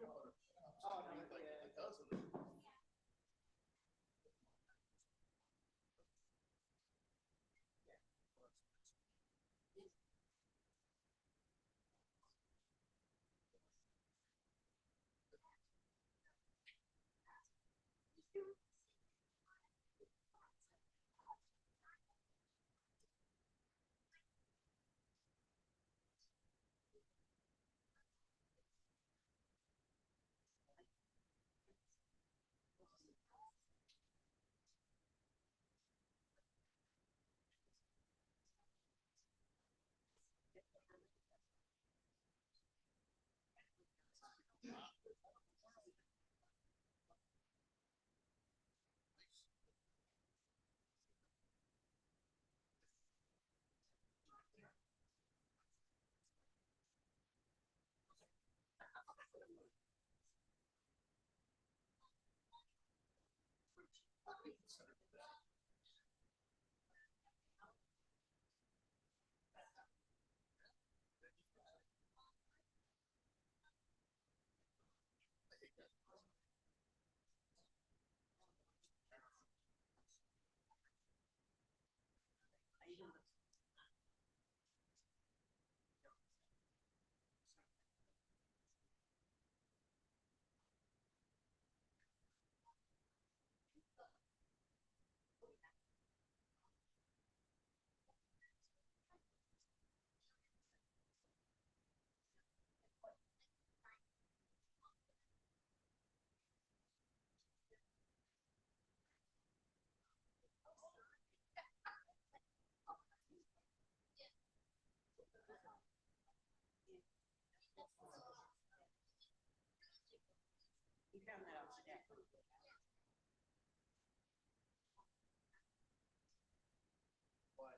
Oh, no, yeah. You found that out today. What?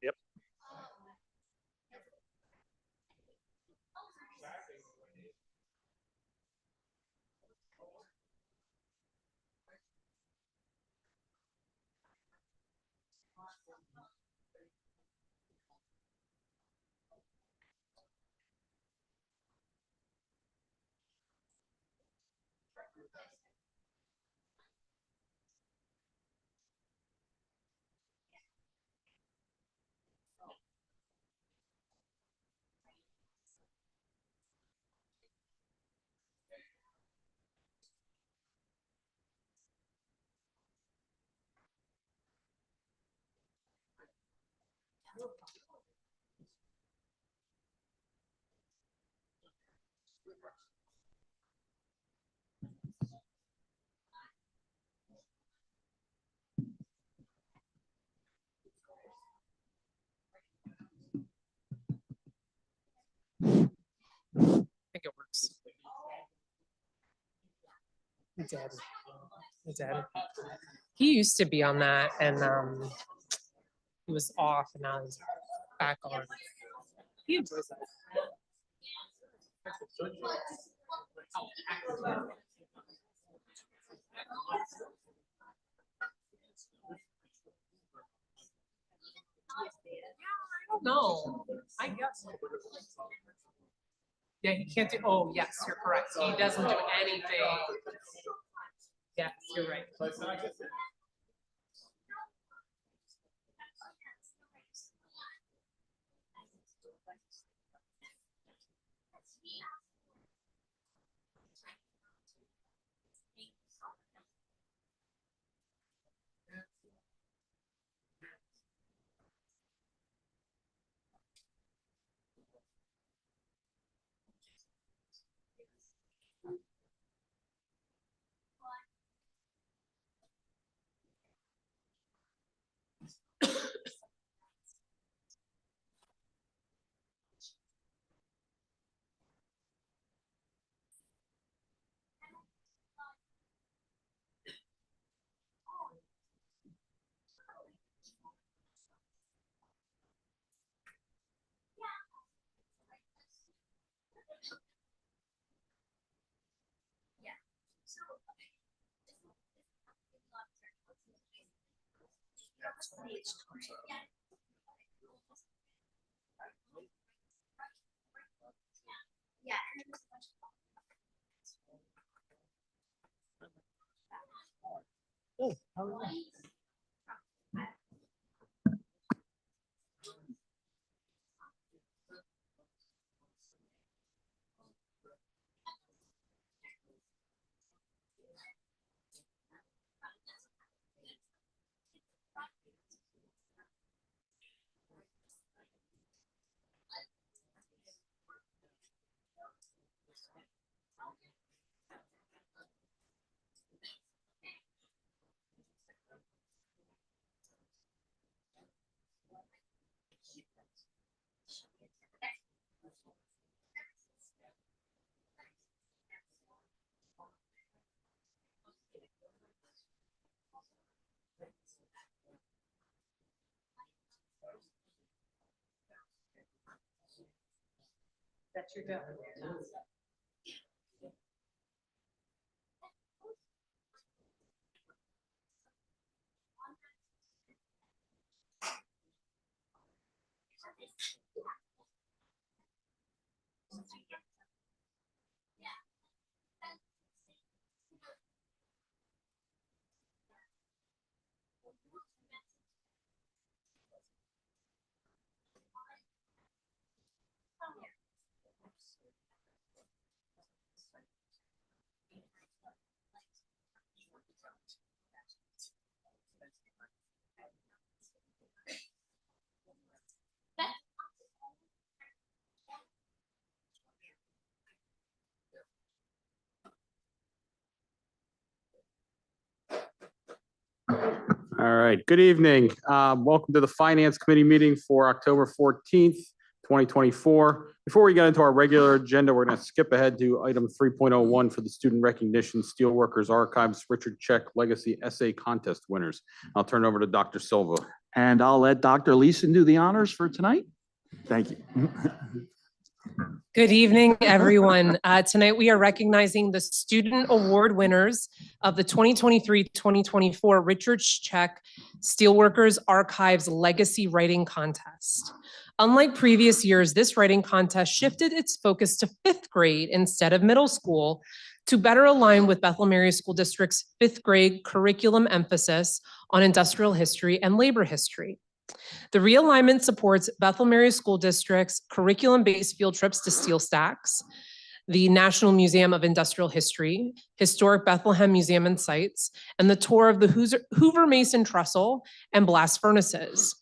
Yep. I think it works. It did. It did. He used to be on that, and he was off, and now he's back on. He enjoys that. I don't know. I guess. Yeah, he can't do. Oh, yes, you're correct. He doesn't do anything. Yes, you're right. Oh, how are you? That you're doing. All right, good evening. Welcome to the Finance Committee meeting for October 14th, 2024. Before we get into our regular agenda, we're going to skip ahead to item 3.01 for the Student Recognition Steelworkers Archives Richard Check Legacy Essay Contest winners. I'll turn it over to Dr. Silva. And I'll let Dr. Leeson do the honors for tonight. Thank you. Good evening, everyone. Tonight we are recognizing the student award winners of the 2023-2024 Richard Check Steelworkers Archives Legacy Writing Contest. Unlike previous years, this writing contest shifted its focus to 5th grade instead of middle school to better align with Bethlehem Area School District's 5th grade curriculum emphasis on industrial history and labor history. The realignment supports Bethlehem Area School District's curriculum-based field trips to steel stacks, the National Museum of Industrial History, historic Bethlehem Museum and sites, and the tour of the Hoover Mason Trestle and blast furnaces.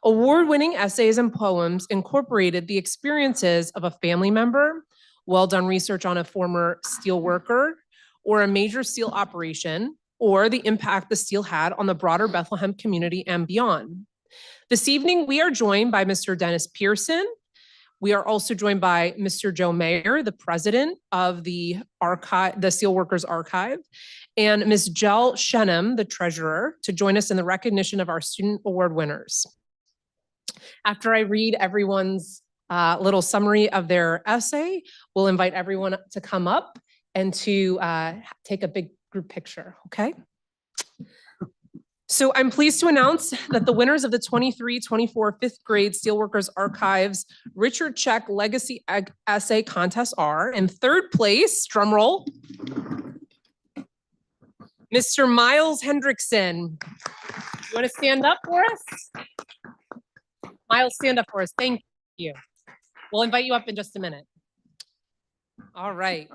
Award-winning essays and poems incorporated the experiences of a family member, well-done research on a former steel worker, or a major steel operation, or the impact the steel had on the broader Bethlehem community and beyond. This evening, we are joined by Mr. Dennis Pearson. We are also joined by Mr. Joe Mayer, the president of the Steelworkers Archive, and Ms. Jill Shenham, the treasurer, to join us in the recognition of our student award winners. After I read everyone's little summary of their essay, we'll invite everyone to come up and to take a big group picture, okay? So I'm pleased to announce that the winners of the 23-24 5th grade Steelworkers Archives Richard Check Legacy Essay Contest are, in 3rd place, drum roll, Mr. Miles Hendrickson. You want to stand up for us? Miles, stand up for us. Thank you. We'll invite you up in just a minute. All right.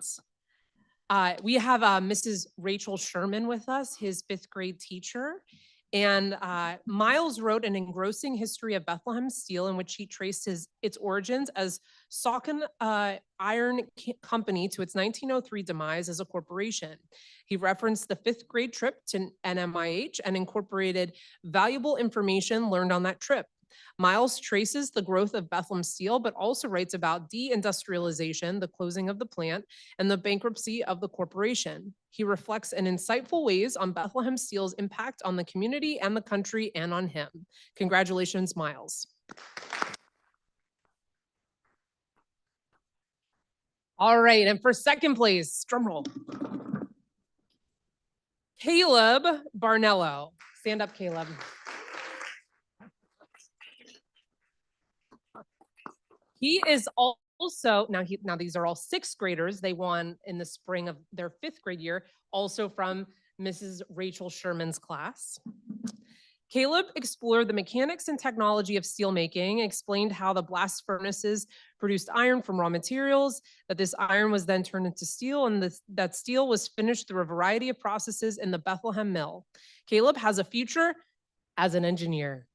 We have Mrs. Rachel Sherman with us, his 5th grade teacher. And Miles wrote an engrossing history of Bethlehem Steel in which he traced its origins as Saucon Iron Company to its 1903 demise as a corporation. He referenced the 5th grade trip to NMIH and incorporated valuable information learned on that trip. Miles traces the growth of Bethlehem Steel, but also writes about deindustrialization, the closing of the plant, and the bankruptcy of the corporation. He reflects in insightful ways on Bethlehem Steel's impact on the community and the country and on him. Congratulations, Miles. All right, and for 2nd place, drum roll, Caleb Barnello. Stand up, Caleb. He is also, now these are all 6th graders. They won in the spring of their 5th grade year, also from Mrs. Rachel Sherman's class. Caleb explored the mechanics and technology of steelmaking, explained how the blast furnaces produced iron from raw materials, that this iron was then turned into steel, and that steel was finished through a variety of processes in the Bethlehem mill. Caleb has a future as an engineer.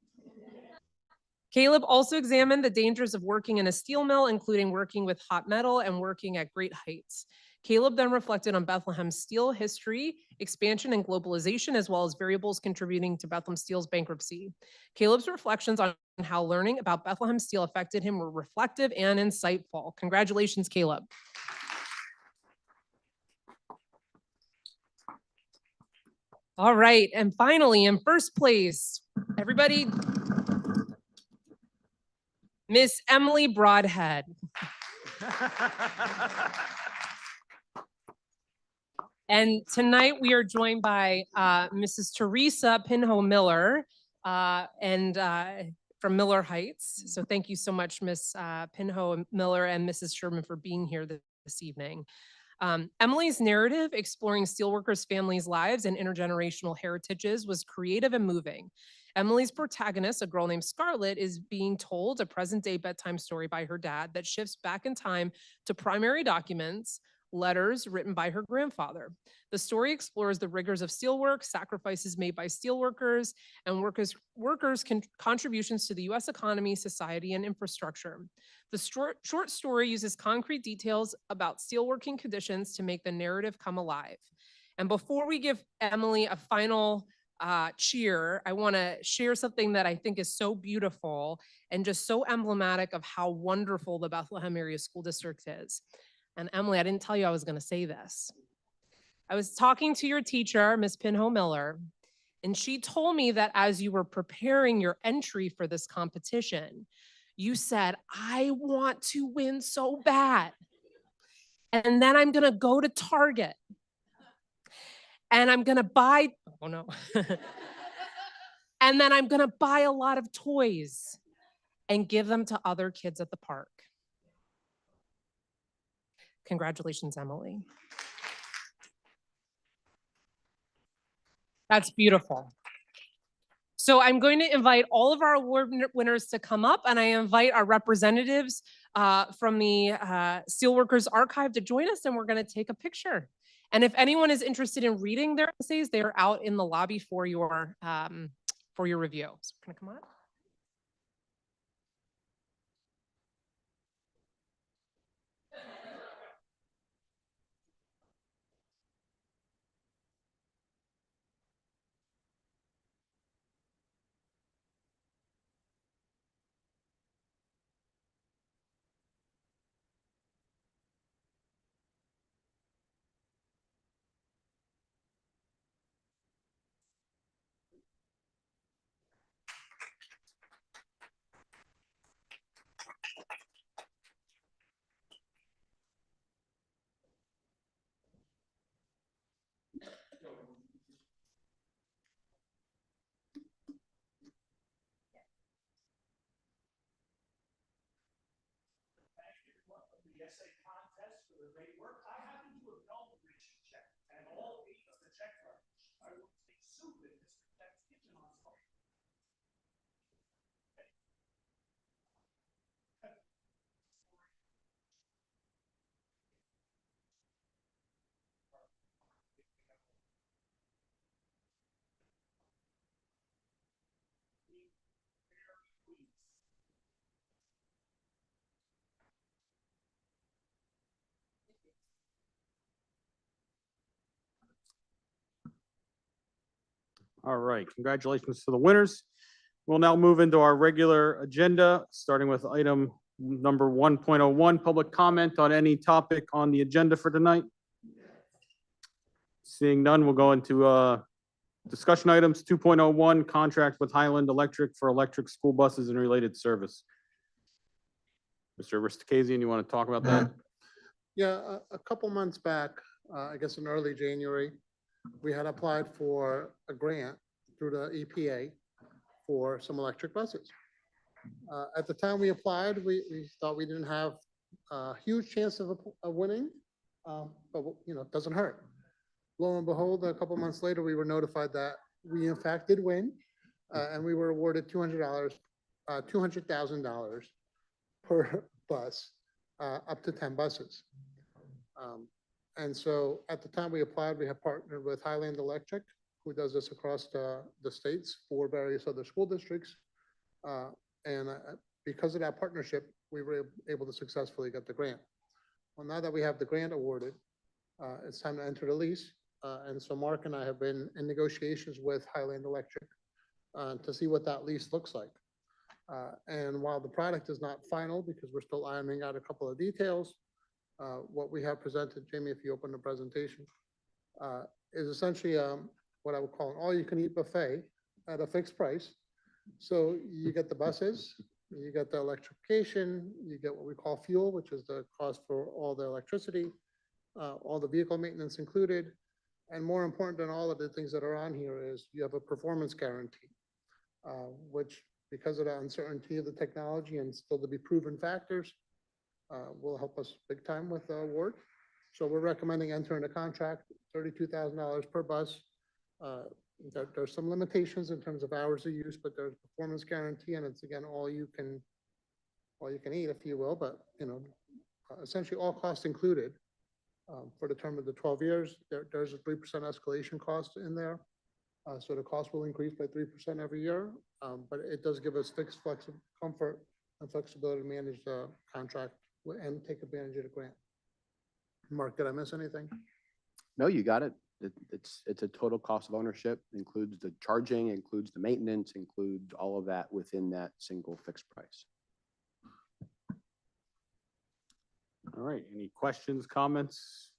Caleb also examined the dangers of working in a steel mill, including working with hot metal and working at great heights. Caleb then reflected on Bethlehem Steel history, expansion, and globalization, as well as variables contributing to Bethlehem Steel's bankruptcy. Caleb's reflections on how learning about Bethlehem Steel affected him were reflective and insightful. Congratulations, Caleb. All right, and finally, in first place, everybody, Miss Emily Broadhead. And tonight we are joined by Mrs. Teresa Pinho Miller from Miller Heights. So thank you so much, Miss Pinho Miller and Mrs. Sherman, for being here this evening. Emily's narrative, exploring steelworkers' families' lives and intergenerational heritages, was creative and moving. Emily's protagonist, a girl named Scarlett, is being told a present-day bedtime story by her dad that shifts back in time to primary documents, letters written by her grandfather. The story explores the rigors of steelwork, sacrifices made by steelworkers, and workers' contributions to the U.S. economy, society, and infrastructure. The short story uses concrete details about steelworking conditions to make the narrative come alive. And before we give Emily a final cheer, I want to share something that I think is so beautiful and just so emblematic of how wonderful the Bethlehem Area School District is. And Emily, I didn't tell you I was going to say this. I was talking to your teacher, Miss Pinho Miller, and she told me that as you were preparing your entry for this competition, you said, I want to win so bad. And then I'm going to go to Target and I'm going to buy, oh no. And then I'm going to buy a lot of toys and give them to other kids at the park. Congratulations, Emily. That's beautiful. So I'm going to invite all of our award winners to come up, and I invite our representatives from the Steelworkers Archive to join us, and we're going to take a picture. And if anyone is interested in reading their essays, they're out in the lobby for your review. So can I come on? The essay contest for the great work. I happen to have known Richard Check and all 8 of the Check brothers. I will take soup in Mr. Check's kitchen on Sunday. All right, congratulations to the winners. We'll now move into our regular agenda, starting with item number 1.01, public comment on any topic on the agenda for tonight. Seeing none, we'll go into discussion items. 2.01, contract with Highland Electric for electric school buses and related service. Mr. Ristakazian, you want to talk about that? Yeah, a couple months back, I guess in early January, we had applied for a grant through the EPA for some electric buses. At the time we applied, we thought we didn't have a huge chance of winning, but you know, it doesn't hurt. Lo and behold, a couple months later, we were notified that we in fact did win, and we were awarded $200,000 per bus, up to 10 buses. And so at the time we applied, we have partnered with Highland Electric, who does this across the states for various other school districts. And because of that partnership, we were able to successfully get the grant. Well, now that we have the grant awarded, it's time to enter the lease. And so Mark and I have been in negotiations with Highland Electric to see what that lease looks like. And while the product is not final, because we're still ironing out a couple of details, what we have presented, Jamie, if you open the presentation, is essentially a what I would call an all-you-can-eat buffet at a fixed price. So you get the buses, you get the electrification, you get what we call fuel, which is the cost for all the electricity, all the vehicle maintenance included. And more important than all of the things that are on here is you have a performance guarantee, which because of the uncertainty of the technology and still to be proven factors, will help us big time with the award. So we're recommending entering a contract, $32,000 per bus. There's some limitations in terms of hours of use, but there's performance guarantee, and it's again, all you can eat, if you will, but essentially all costs included. For the term of the 12 years, there's a 3% escalation cost in there. So the cost will increase by 3% every year, but it does give us fixed comfort and flexibility to manage the contract and take advantage of the grant. Mark, did I miss anything? No, you got it. It's a total cost of ownership, includes the charging, includes the maintenance, includes all of that within that single fixed price. All right, any questions, comments?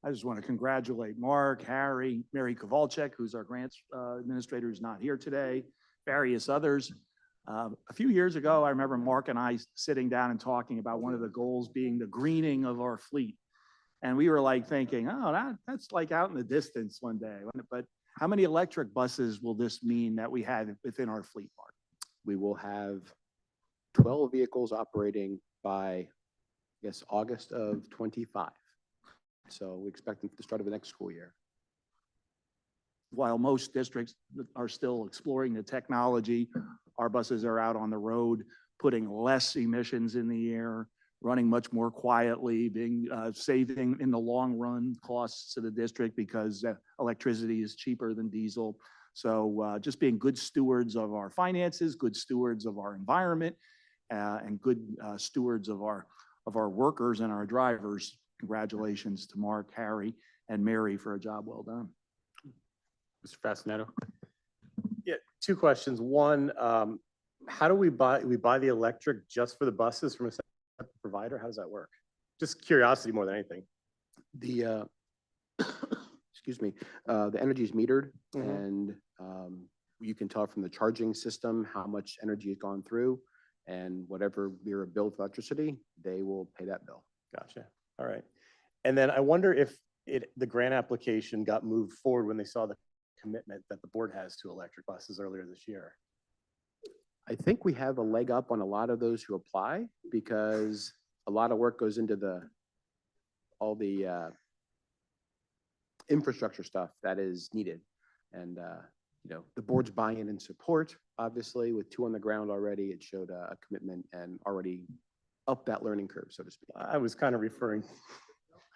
I just want to congratulate Mark, Harry, Mary Kovalchek, who's our grants administrator, who's not here today, various others. A few years ago, I remember Mark and I sitting down and talking about one of the goals being the greening of our fleet. And we were like thinking, oh, that's like out in the distance one day. But how many electric buses will this mean that we had within our fleet, Mark? We will have 12 vehicles operating by, I guess, August of 25. So we expect them for the start of the next school year. While most districts are still exploring the technology, our buses are out on the road, putting less emissions in the air, running much more quietly, being saving in the long run costs to the district because electricity is cheaper than diesel. So just being good stewards of our finances, good stewards of our environment, and good stewards of our workers and our drivers. Congratulations to Mark, Harry, and Mary for a job well done. Mr. Fascinetto? Yeah, two questions. One, how do we buy the electric just for the buses from a separate provider? How does that work? Just curiosity more than anything. The excuse me, the energy is metered, Mhm. and you can tell from the charging system how much energy has gone through, and whatever we're billed for electricity, they will pay that bill. Gotcha. All right. And then I wonder if the grant application got moved forward when they saw the commitment that the board has to electric buses earlier this year. I think we have a leg up on a lot of those who apply because a lot of work goes into all the infrastructure stuff that is needed. And, the board's buy-in and support, obviously, with 2 on the ground already, it showed a commitment and already up that learning curve, so to speak. I was kind of referring,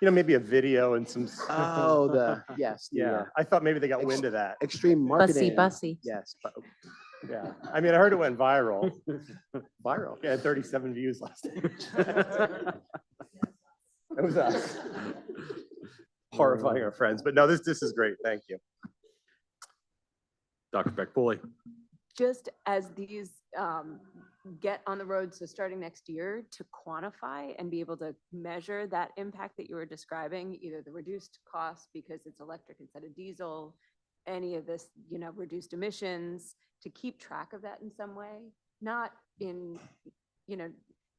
maybe a video and some. Oh, yes. Yeah, I thought maybe they got wind of that. Extreme marketing. Bussy. Yes. Yeah, I mean, I heard it went viral. Viral. Yeah, 37 views last time. It was us. Horrifying our friends, but no, this is great. Thank you. Dr. Beck-Pulley? Just as these get on the road, so starting next year, to quantify and be able to measure that impact that you were describing, either the reduced cost because it's electric instead of diesel, any of this, reduced emissions, to keep track of that in some way, not in,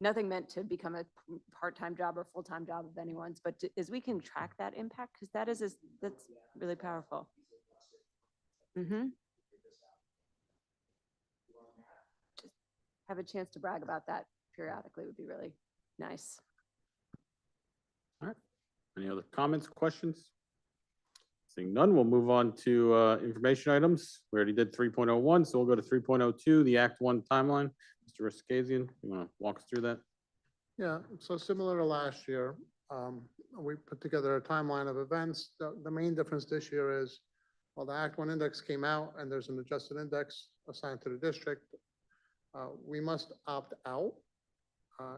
nothing meant to become a part-time job or full-time job of anyone's, but as we can track that impact, because that's really powerful. Mm-hmm. Just have a chance to brag about that periodically would be really nice. All right. Any other comments, questions? Seeing none, we'll move on to information items. We already did 3.01, so we'll go to 3.02, the Act 1 timeline. Mr. Riskazian, you want to walk us through that? Yeah, so similar to last year, we put together a timeline of events. The main difference this year is, well, the Act 1 index came out and there's an adjusted index assigned to the district. We must opt out.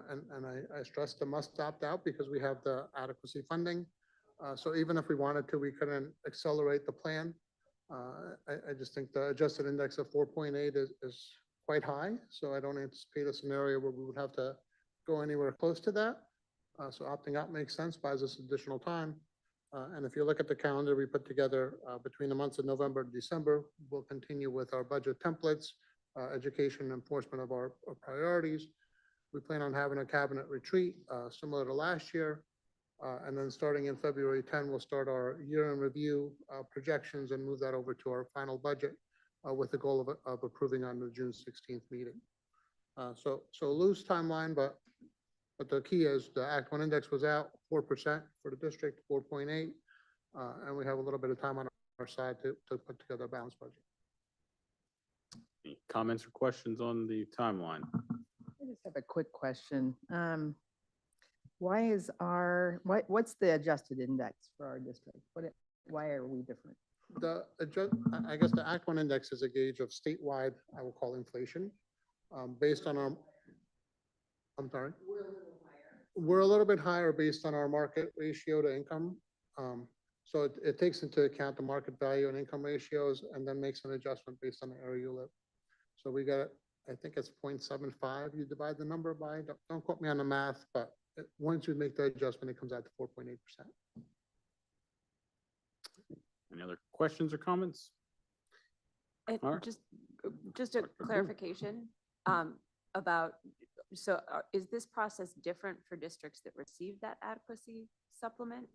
And I stress the must opt out because we have the adequacy funding. So even if we wanted to, we couldn't accelerate the plan. I just think the adjusted index of 4.8 is quite high. So I don't anticipate a scenario where we would have to go anywhere close to that. So opting out makes sense, buys us additional time. And if you look at the calendar we put together between the months of November and December, we'll continue with our budget templates, education, enforcement of our priorities. We plan on having a cabinet retreat similar to last year. And then starting in February 10, we'll start our year in review projections and move that over to our final budget with the goal of approving on the June 16th meeting. So loose timeline, but the key is the Act 1 index was out 4% for the district, 4.8. And we have a little bit of time on our side to put together a balanced budget. Any comments or questions on the timeline? I just have a quick question. What's the adjusted index for our district? Why are we different? I guess the Act 1 index is a gauge of statewide, I will call inflation, based on our, I'm sorry? We're a little bit higher based on our market ratio to income. So it takes into account the market value and income ratios and then makes an adjustment based on the area you live. So we got, I think it's 0.75. You divide the number by, don't quote me on the math, but once you make the adjustment, it comes out to 4.8%. Any other questions or comments? And All right. just a clarification about, so is this process different for districts that receive that adequacy supplement?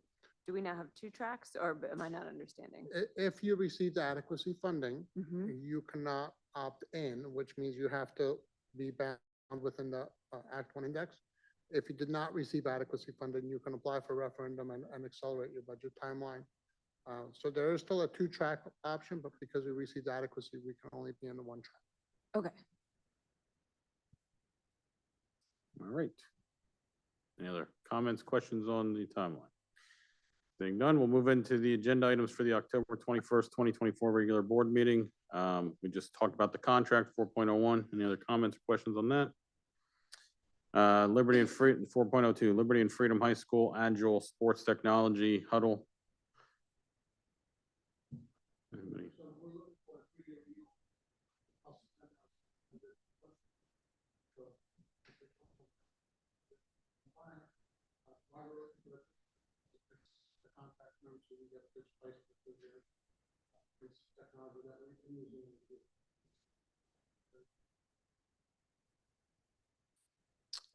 Do we now have two tracks, or am I not understanding? If you receive the adequacy funding, Mhm. you cannot opt in, which means you have to be bound within the Act 1 index. If you did not receive adequacy funding, you can apply for referendum and accelerate your budget timeline. So there is still a two-track option, but because we received adequacy, we can only be in the one track. Okay. All right. Any other comments, questions on the timeline? Seeing none, we'll move into the agenda items for the October 21st, 2024 regular board meeting. We just talked about the contract 4.01. Any other comments or questions on that? Liberty and Freedom 4.02, Liberty and Freedom High School Agile Sports Technology Huddle. Anybody?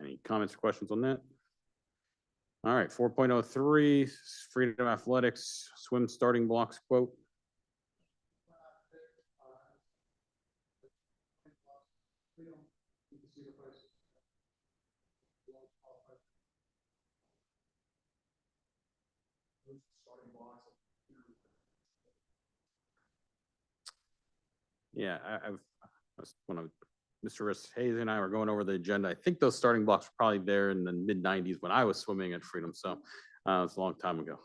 Any comments or questions on that? All right, 4.03, Freedom Athletics swim starting blocks quote. Yeah, when Mr. Hayes and I were going over the agenda, I think those starting blocks were probably there in the mid 90s when I was swimming at Freedom. So it's a long time ago.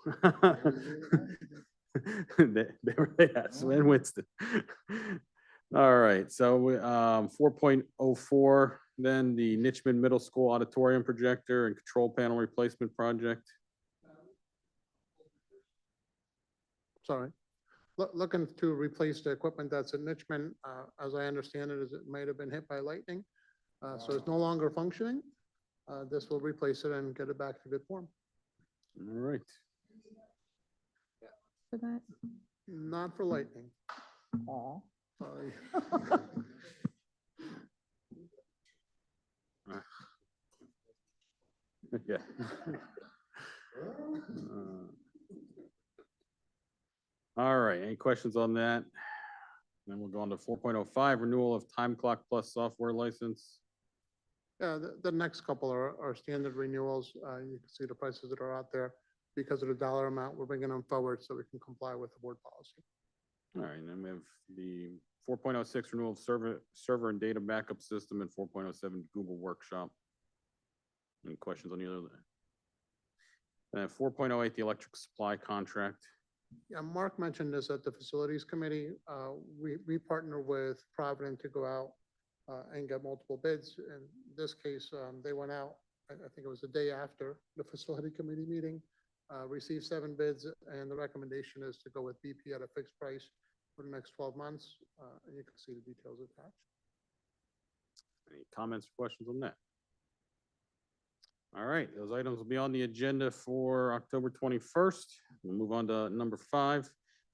They were, yeah, so in Winston. All right, so 4.04, then the Nichman Middle School auditorium projector and control panel replacement project. Sorry. Looking to replace the equipment that's in Nichman, as I understand it, is it might have been hit by lightning. So it's no longer functioning. This will replace it and get it back to good form. All right. For that? Not for lightning. Aw. Yeah. All right, any questions on that? Then we'll go on to 4.05, renewal of Time Clock Plus software license. Yeah, the next couple are standard renewals. You can see the prices that are out there. Because of the dollar amount, we're bringing them forward so we can comply with the board policy. All right, and then we have the 4.06 renewal of server and data backup system and 4.07 Google Workshop. Any questions on either of that? And 4.08, the electric supply contract. Yeah, Mark mentioned this at the facilities committee. We partner with Provident to go out and get multiple bids. In this case, they went out, I think it was the day after the facility committee meeting, received 7 bids, and the recommendation is to go with BP at a fixed price for the next 12 months. And you can see the details attached. Any comments or questions on that? All right, those items will be on the agenda for October 21st. We'll move on to number 5,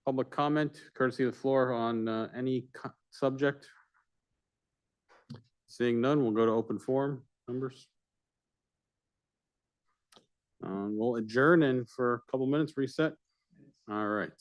public comment, courtesy of the floor on any subject. Seeing none, we'll go to open forum. Members. We'll adjourn and for a couple minutes reset. All right.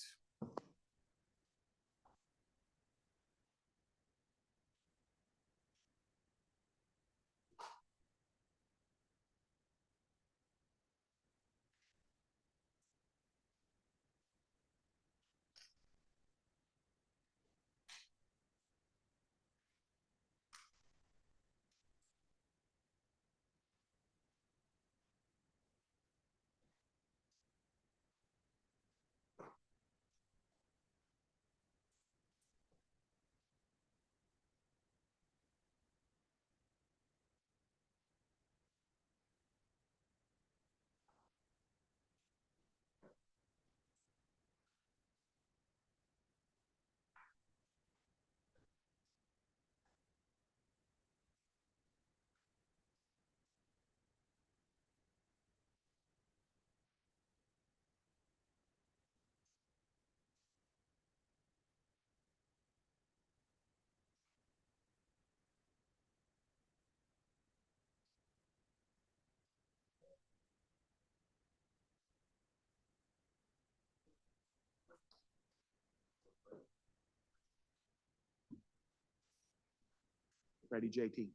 Ready, JT?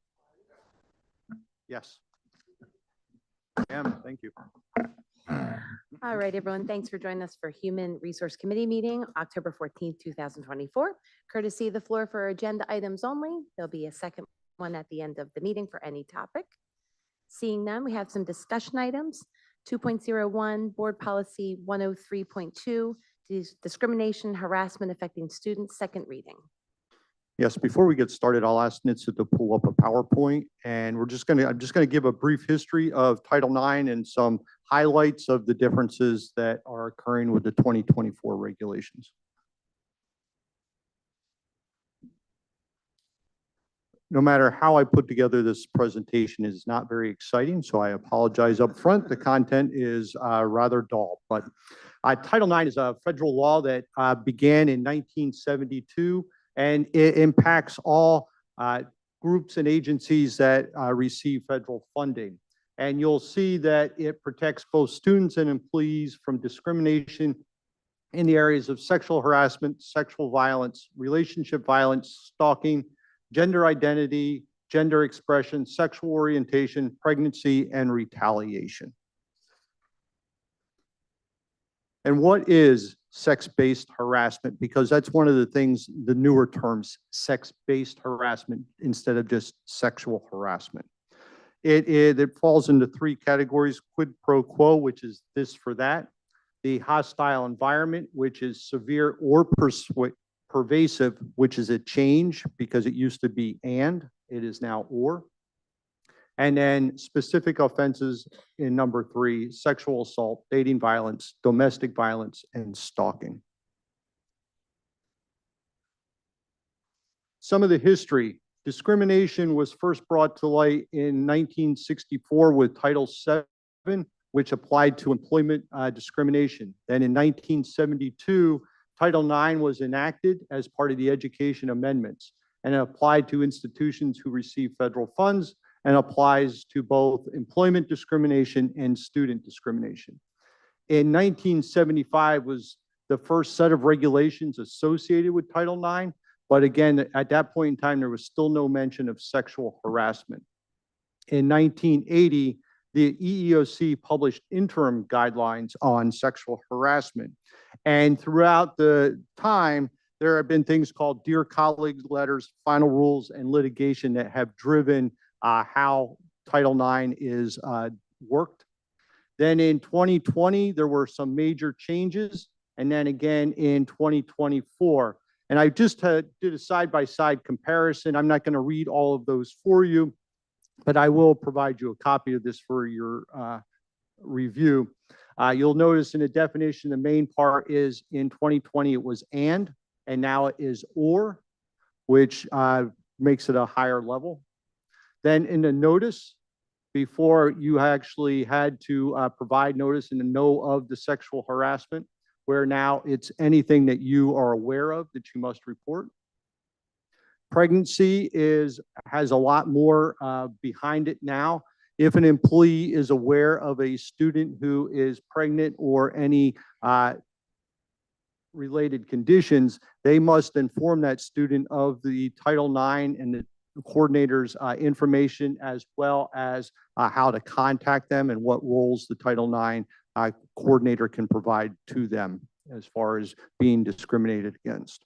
Yes. Thank you. All right, everyone, thanks for joining us for Human Resource Committee meeting, October 14th, 2024. Courtesy of the floor for agenda items only. There'll be a second one at the end of the meeting for any topic. Seeing none, we have some discussion items. 2.01, Board Policy 103.2, discrimination, harassment affecting students, second reading. Yes, before we get started, I'll ask NHTSA to pull up a PowerPoint, and I'm just gonna give a brief history of Title IX and some highlights of the differences that are occurring with the 2024 regulations. No matter how I put together this presentation, it is not very exciting, so I apologize up front. The content is rather dull, but Title IX is a federal law that began in 1972, and it impacts all groups and agencies that receive federal funding. And you'll see that it protects both students and employees from discrimination in the areas of sexual harassment, sexual violence, relationship violence, stalking, gender identity, gender expression, sexual orientation, pregnancy, and retaliation. And what is sex-based harassment? Because that's one of the things, the newer terms, sex-based harassment instead of just sexual harassment. It falls into 3 categories: quid pro quo, which is this for that; the hostile environment, which is severe or pervasive, which is a change because it used to be and, it is now or; and then specific offenses in number 3, sexual assault, dating violence, domestic violence, and stalking. Some of the history. Discrimination was first brought to light in 1964 with Title VII, which applied to employment discrimination. Then in 1972, Title IX was enacted as part of the Education Amendments, and it applied to institutions who receive federal funds and applies to both employment discrimination and student discrimination. In 1975 was the first set of regulations associated with Title IX, but again, at that point in time, there was still no mention of sexual harassment. In 1980, the EEOC published interim guidelines on sexual harassment. And throughout the time, there have been things called Dear Colleagues letters, final rules, and litigation that have driven how Title IX is worked. Then in 2020, there were some major changes. And then again in 2024. And I just did a side-by-side comparison. I'm not going to read all of those for you, but I will provide you a copy of this for your review. You'll notice in the definition, the main part is in 2020, it was and now it is or, which makes it a higher level. Then in the notice, Before, you actually had to provide notice and to know of the sexual harassment, where now it's anything that you are aware of that you must report. Pregnancy has a lot more behind it now. If an employee is aware of a student who is pregnant or any related conditions, they must inform that student of the Title IX and the coordinator's information, as well as how to contact them and what roles the Title IX coordinator can provide to them as far as being discriminated against.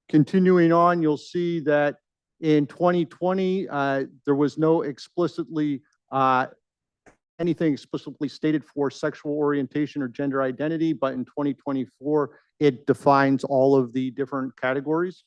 Continuing on, you'll see that in 2020, there was no anything explicitly stated for sexual orientation or gender identity, but in 2024, it defines all of the different categories.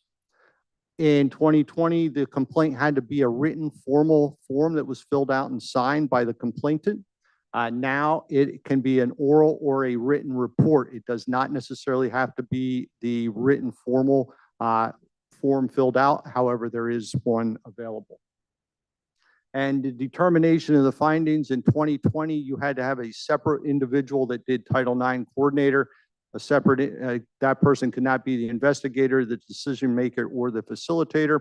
In 2020, the complaint had to be a written formal form that was filled out and signed by the complainant. Now it can be an oral or a written report. It does not necessarily have to be the written formal form filled out. However, there is one available. And the determination of the findings in 2020, you had to have a separate individual that did Title IX coordinator. A separate, that person could not be the investigator, the decision maker, or the facilitator.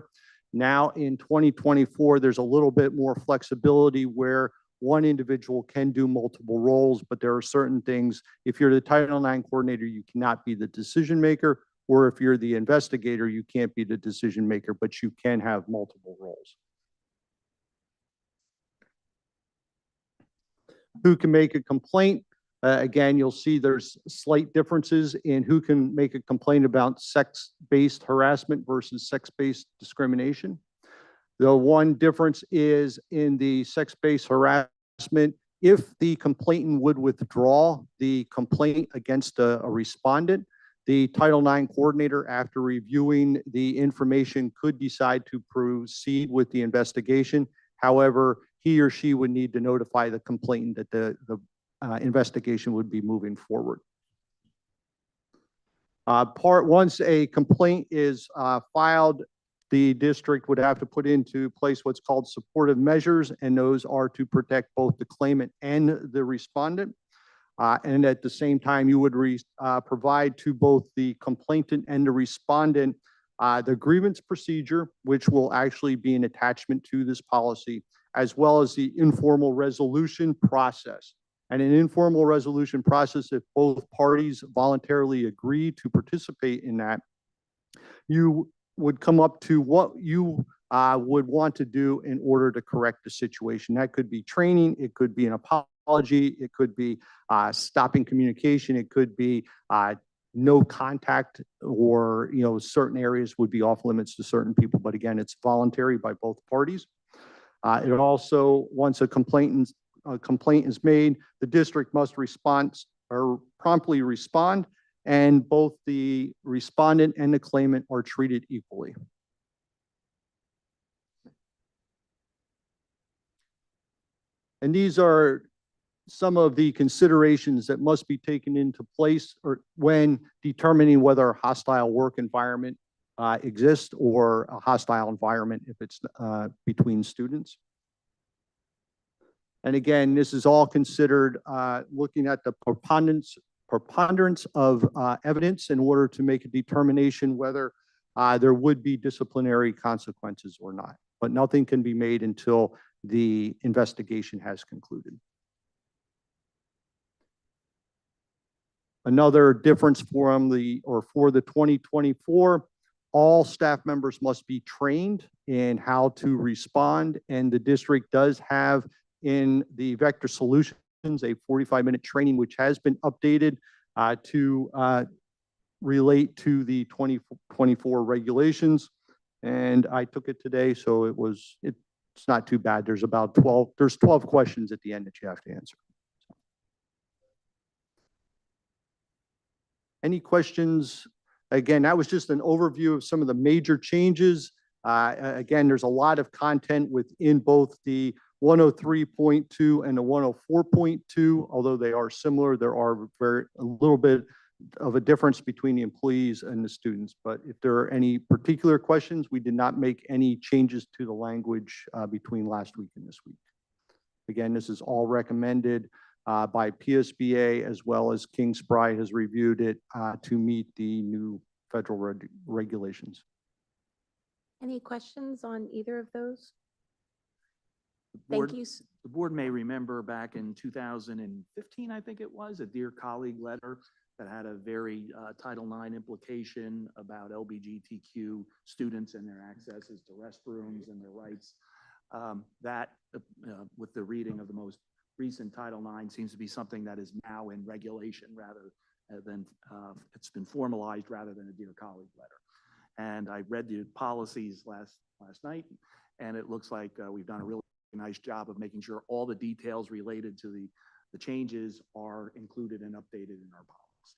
Now in 2024, there's a little bit more flexibility where one individual can do multiple roles, but there are certain things. If you're the Title IX coordinator, you cannot be the decision maker, or if you're the investigator, you can't be the decision maker, but you can have multiple roles. Who can make a complaint? Again, you'll see there's slight differences in who can make a complaint about sex-based harassment versus sex-based discrimination. The one difference is in the sex-based harassment, if the complainant would withdraw the complaint against a respondent, the Title IX coordinator, after reviewing the information, could decide to proceed with the investigation. However, he or she would need to notify the complainant that the investigation would be moving forward. Once a complaint is filed, the district would have to put into place what's called supportive measures, and those are to protect both the claimant and the respondent. And at the same time, you would provide to both the complainant and the respondent the grievance procedure, which will actually be an attachment to this policy, as well as the informal resolution process. And an informal resolution process, if both parties voluntarily agree to participate in that, you would come up to what you would want to do in order to correct the situation. That could be training, it could be an apology, it could be stopping communication, it could be no contact, or certain areas would be off limits to certain people. But again, it's voluntary by both parties. It also, once a complaint is made, the district must respond or promptly respond, and both the respondent and the claimant are treated equally. And these are some of the considerations that must be taken into place or when determining whether a hostile work environment exists, or a hostile environment if it's between students. And again, this is all considered looking at the preponderance of evidence in order to make a determination whether there would be disciplinary consequences or not. But nothing can be made until the investigation has concluded. Another difference for the 2024, all staff members must be trained in how to respond, and the district does have in the Vector Solutions a 45-minute training, which has been updated to relate to the 2024 regulations. And I took it today, so it's not too bad. There's 12 questions at the end that you have to answer. Any questions? Again, that was just an overview of some of the major changes. Again, there's a lot of content within both the 103.2 and the 104.2. Although they are similar, there are a little bit of a difference between the employees and the students. But if there are any particular questions, we did not make any changes to the language between last week and this week. Again, this is all recommended by PSBA, as well as King Spry has reviewed it to meet the new federal regulations. Any questions on either of those? The Thank board- you. The board may remember back in 2015, I think it was, a Dear Colleague letter that had a very Title IX implication about LGBTQ students and their accesses to restrooms and their rights. That, with the reading of the most recent Title IX, seems to be something that is now in regulation rather than, it's been formalized rather than a Dear Colleague letter. And I read the policies last night, and it looks like we've done a really nice job of making sure all the details related to the changes are included and updated in our policies.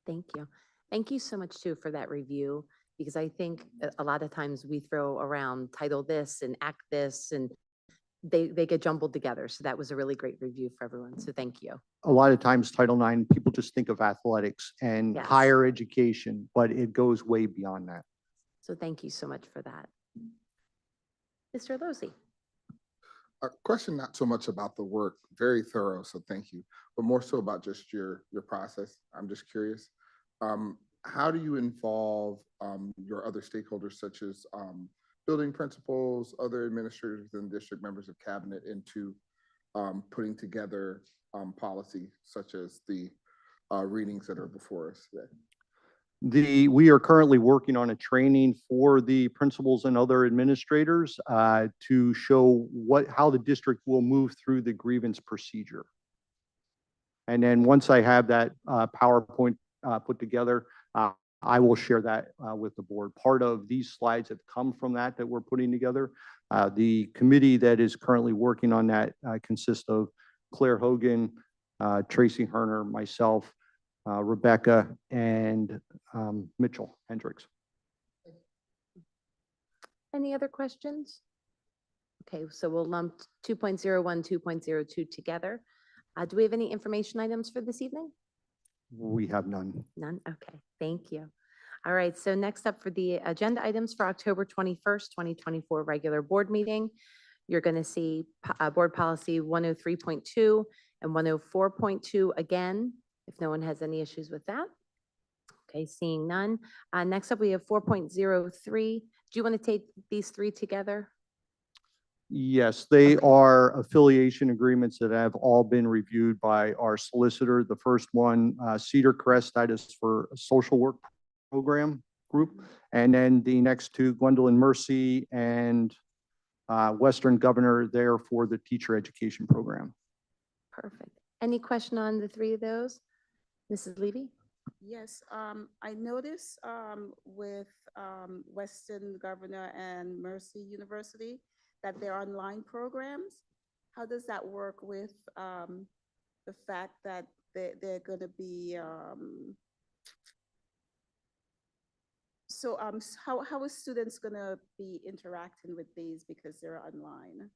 Thank you. Thank you so much too for that review, because I think a lot of times we throw around title this and act this, and they get jumbled together. So that was a really great review for everyone. So thank you. A lot of times Title IX, people just think of athletics and Yes. higher education, but it goes way beyond that. So thank you so much for that. Mr. Losey. A question not so much about the work, very thorough, so thank you, but more so about just your process. I'm just curious. How do you involve your other stakeholders, such as building principals, other administrators within the district, members of cabinet, into putting together policy such as the readings that are before us today? We are currently working on a training for the principals and other administrators to show how the district will move through the grievance procedure. And then once I have that PowerPoint put together, I will share that with the board. Part of these slides have come from that we're putting together. The committee that is currently working on that consists of Claire Hogan, Tracy Herner, myself, Rebecca, and Mitchell Hendricks. Any other questions? Okay, so we'll lump 2.01, 2.02 together. Do we have any information items for this evening? We have none. None? Okay, thank you. All right, so next up for the agenda items for October 21st, 2024 regular board meeting, you're going to see board policy 103.2 and 104.2 again, if no one has any issues with that. Okay, seeing none. Next up, we have 4.03. Do you want to take these three together? Yes, they are affiliation agreements that have all been reviewed by our solicitor. The first one, Cedar Crest, that is for a social work program group. And then the next two, Gwendolyn Mercy and Western Governor, there for the teacher education program. Perfect. Any question on the three of those? Mrs. Levy? Yes, I noticed with Western Governor and Mercy University that they're online programs. How does that work with the fact that they're going to be, how are students going to be interacting with these because they're online?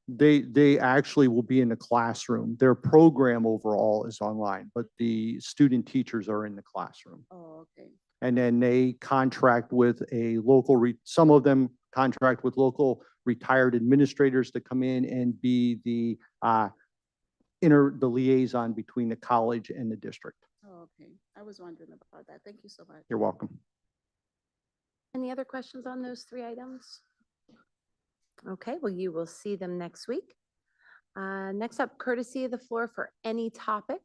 They actually will be in the classroom. Their program overall is online, but the student teachers are in the classroom. Oh, okay. And then they contract with a local, some of them contract with local retired administrators to come in and be the liaison between the college and the district. Oh, okay. I was wondering about that. Thank you so much. You're welcome. Any other questions on those three items? Okay, well, you will see them next week. Next up, courtesy of the floor for any topic.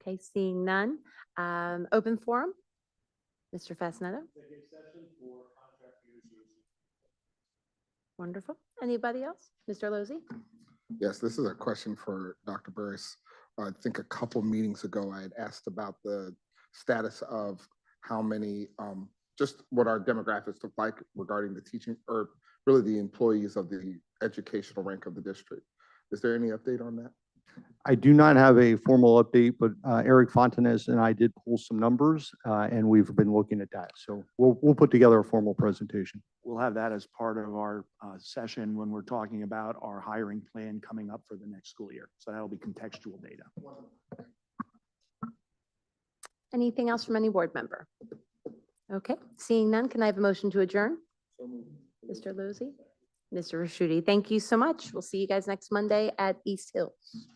Okay, seeing none. Open forum. Mr. Fascinato. Wonderful. Anybody else? Mr. Losey? Yes, this is a question for Dr. Burris. I think a couple meetings ago, I had asked about the status of how many, just what our demographics look like regarding the teaching, or really the employees of the educational rank of the district. Is there any update on that? I do not have a formal update, but Eric Fontanez and I did pull some numbers and we've been looking at that. So we'll put together a formal presentation. We'll have that as part of our session when we're talking about our hiring plan coming up for the next school year. So that'll be contextual data. Anything else from any board member? Okay, seeing none, can I have a motion to adjourn? Mr. Losey, Mr. Raschuti, thank you so much. We'll see you guys next Monday at East Hills.